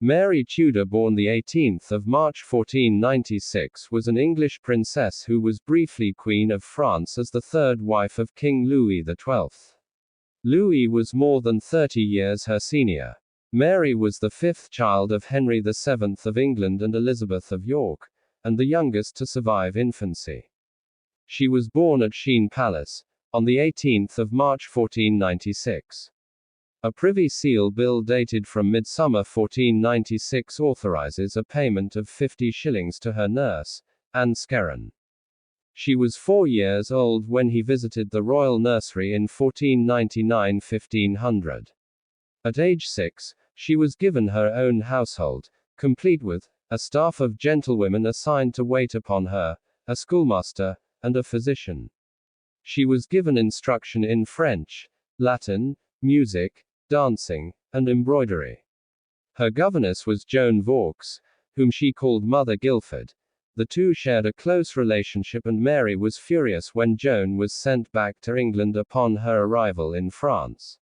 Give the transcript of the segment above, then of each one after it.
Mary Tudor, born the 18th of March 1496, was an English princess who was briefly Queen of France as the third wife of King Louis XII. Louis was more than 30 years her senior. Mary was the fifth child of Henry VII of England and Elizabeth of York, and the youngest to survive infancy. She was born at Sheen Palace, on the 18th of March 1496. A Privy Seal bill dated from midsummer 1496 authorizes a payment of 50 shillings to her nurse, Anne Skerran. She was 4 years old when he visited the royal nursery in 1499–1500. At age 6, she was given her own household, complete with a staff of gentlewomen assigned to wait upon her, a schoolmaster, and a physician. She was given instruction in French, Latin, music, dancing, and embroidery. Her governess was Joan Vaux, whom she called Mother Guilford. The two shared a close relationship, and Mary was furious when Joan was sent back to England upon her arrival in France.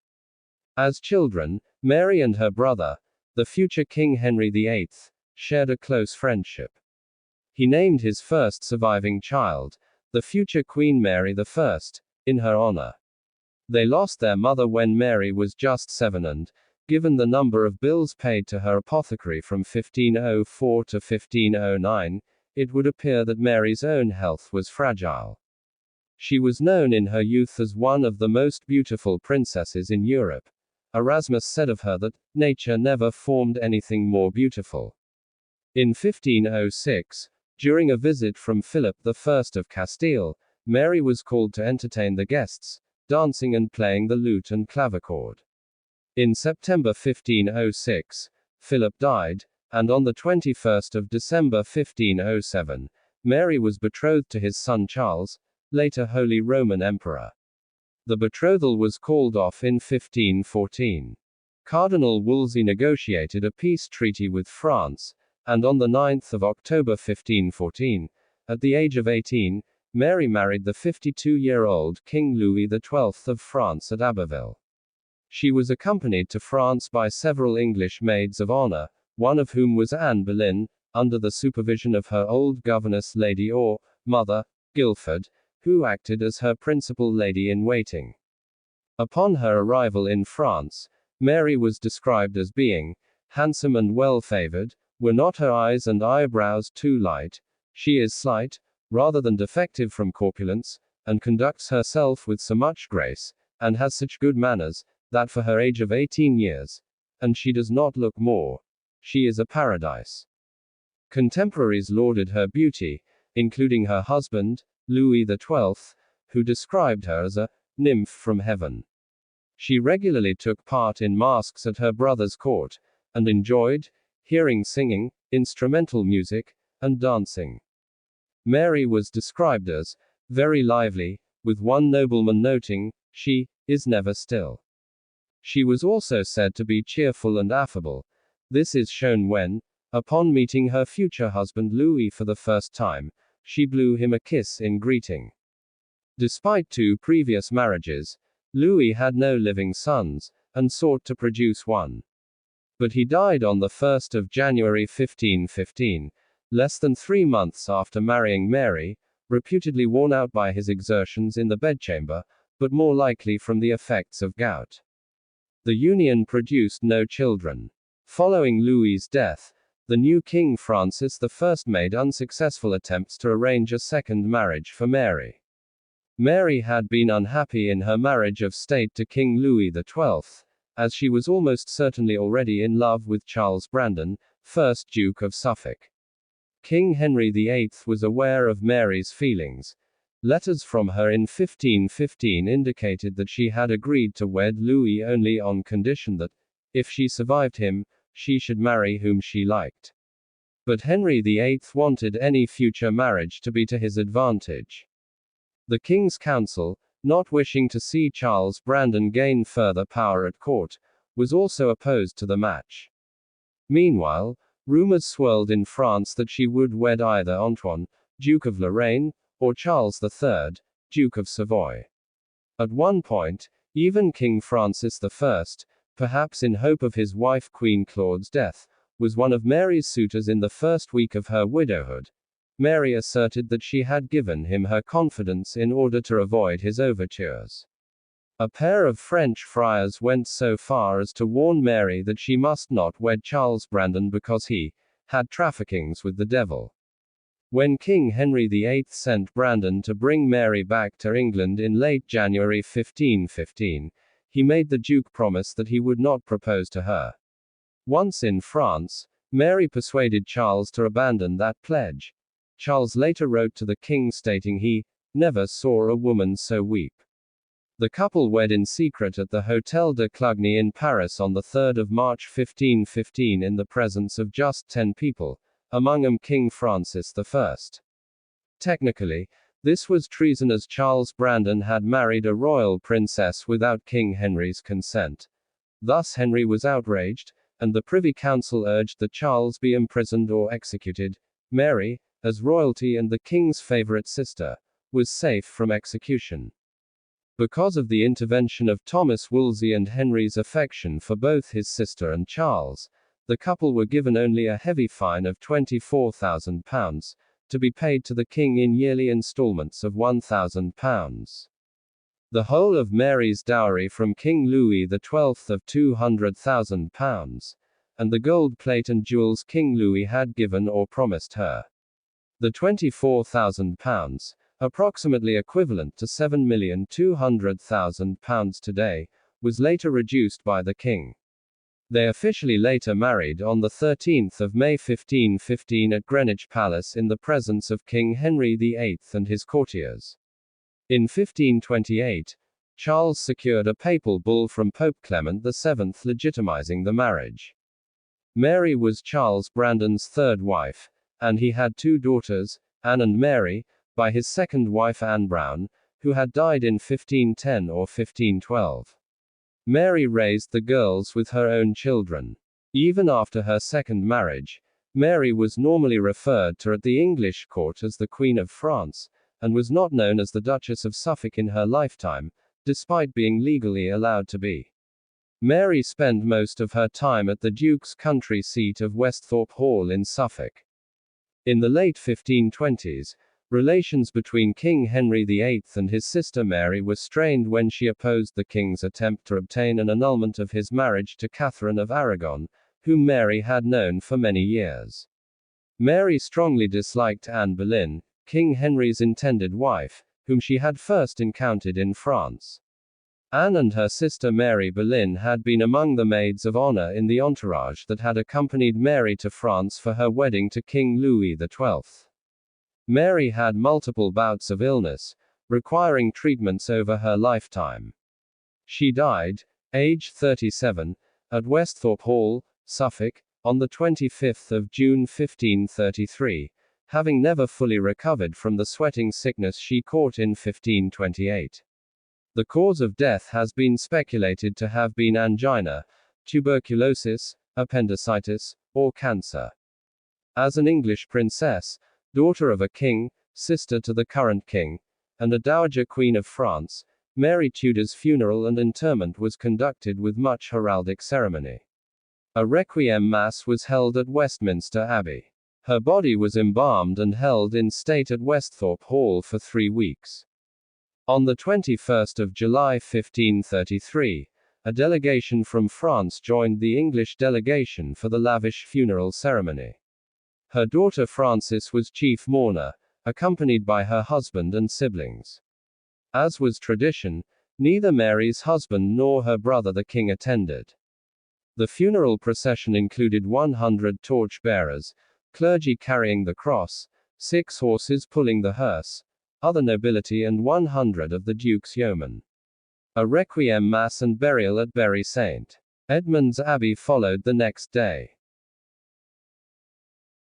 As children, Mary and her brother, the future King Henry VIII, shared a close friendship. He named his first surviving child, the future Queen Mary I, in her honor. They lost their mother when Mary was just 7, and, given the number of bills paid to her apothecary from 1504 to 1509, it would appear that Mary's own health was fragile. She was known in her youth as one of the most beautiful princesses in Europe. Erasmus said of her that, nature never formed anything more beautiful. In 1506, during a visit from Philip I of Castile, Mary was called to entertain the guests, dancing and playing the lute and clavichord. In September 1506, Philip died, and on the 21st of December 1507, Mary was betrothed to his son Charles, later Holy Roman Emperor. The betrothal was called off in 1514. Cardinal Wolsey negotiated a peace treaty with France, and on the 9th of October 1514, at the age of 18, Mary married the 52-year-old King Louis XII of France at Abbeville. She was accompanied to France by several English maids of honor, one of whom was Anne Boleyn, under the supervision of her old governess Lady or Mother Guilford, who acted as her principal lady-in-waiting. Upon her arrival in France, Mary was described as being handsome and well-favored. Were not her eyes and eyebrows too light? She is slight, rather than defective from corpulence, and conducts herself with so much grace, and has such good manners, that for her age of 18 years, and she does not look more, she is a paradise. Contemporaries lauded her beauty, including her husband, Louis XII, who described her as a nymph from heaven. She regularly took part in masques at her brother's court, and enjoyed hearing singing, instrumental music, and dancing. Mary was described as very lively, with one nobleman noting, she is never still. She was also said to be cheerful and affable. This is shown when, upon meeting her future husband Louis for the first time, she blew him a kiss in greeting. Despite 2 previous marriages, Louis had no living sons, and sought to produce one. But he died on the 1st of January 1515, less than 3 months after marrying Mary, reputedly worn out by his exertions in the bedchamber, but more likely from the effects of gout. The union produced no children. Following Louis's death, the new King Francis I made unsuccessful attempts to arrange a second marriage for Mary. Mary had been unhappy in her marriage of state to King Louis XII, as she was almost certainly already in love with Charles Brandon, 1st Duke of Suffolk. King Henry VIII was aware of Mary's feelings. Letters from her in 1515 indicated that she had agreed to wed Louis only on condition that, if she survived him, she should marry whom she liked. But Henry VIII wanted any future marriage to be to his advantage. The King's Council, not wishing to see Charles Brandon gain further power at court, was also opposed to the match. Meanwhile, rumors swirled in France that she would wed either Antoine, Duke of Lorraine, or Charles III, Duke of Savoy. At one point, even King Francis I, perhaps in hope of his wife Queen Claude's death, was one of Mary's suitors in the first week of her widowhood. Mary asserted that she had given him her confidence in order to avoid his overtures. A pair of French friars went so far as to warn Mary that she must not wed Charles Brandon because he had traffickings with the devil. When King Henry VIII sent Brandon to bring Mary back to England in late January 1515, he made the Duke promise that he would not propose to her. Once in France, Mary persuaded Charles to abandon that pledge. Charles later wrote to the king stating he never saw a woman so weep. The couple wed in secret at the Hôtel de Clugny in Paris on 3 March 1515 in the presence of just 10 people, among them King Francis I. Technically, this was treason as Charles Brandon had married a royal princess without King Henry's consent. Thus Henry was outraged, and the Privy Council urged that Charles be imprisoned or executed. Mary, as royalty and the king's favorite sister, was safe from execution. Because of the intervention of Thomas Wolsey and Henry's affection for both his sister and Charles, the couple were given only a heavy fine of £24,000, to be paid to the king in yearly installments of £1,000. The whole of Mary's dowry from King Louis XII of £200,000, and the gold plate and jewels King Louis had given or promised her. The £24,000, approximately equivalent to £7,200,000 today, was later reduced by the king. They officially later married on 13 May 1515 at Greenwich Palace in the presence of King Henry VIII and his courtiers. In 1528, Charles secured a papal bull from Pope Clement VII legitimizing the marriage. Mary was Charles Brandon's third wife, and he had two daughters, Anne and Mary, by his second wife Anne Brown, who had died in 1510 or 1512. Mary raised the girls with her own children. Even after her second marriage, Mary was normally referred to at the English court as the Queen of France, and was not known as the Duchess of Suffolk in her lifetime, despite being legally allowed to be. Mary spent most of her time at the Duke's country seat of Westhorpe Hall in Suffolk. In the late 1520s, relations between King Henry VIII and his sister Mary were strained when she opposed the king's attempt to obtain an annulment of his marriage to Catherine of Aragon, whom Mary had known for many years. Mary strongly disliked Anne Boleyn, King Henry's intended wife, whom she had first encountered in France. Anne and her sister Mary Boleyn had been among the maids of honor in the entourage that had accompanied Mary to France for her wedding to King Louis XII. Mary had multiple bouts of illness, requiring treatments over her lifetime. She died, aged 37, at Westhorpe Hall, Suffolk, on 25 June 1533, having never fully recovered from the sweating sickness she caught in 1528. The cause of death has been speculated to have been angina, tuberculosis, appendicitis, or cancer. As an English princess, daughter of a king, sister to the current king, and a dowager queen of France, Mary Tudor's funeral and interment was conducted with much heraldic ceremony. A requiem mass was held at Westminster Abbey. Her body was embalmed and held in state at Westhorpe Hall for 3 weeks. On 21 July 1533, a delegation from France joined the English delegation for the lavish funeral ceremony. Her daughter Frances was chief mourner, accompanied by her husband and siblings. As was tradition, neither Mary's husband nor her brother the king attended. The funeral procession included 100 torch-bearers, clergy carrying the cross, 6 horses pulling the hearse, other nobility and 100 of the Duke's yeomen. A requiem mass and burial at Bury St. Edmund's Abbey followed the next day.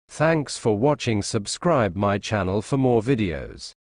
Thanks for watching. Subscribe my channel for more videos.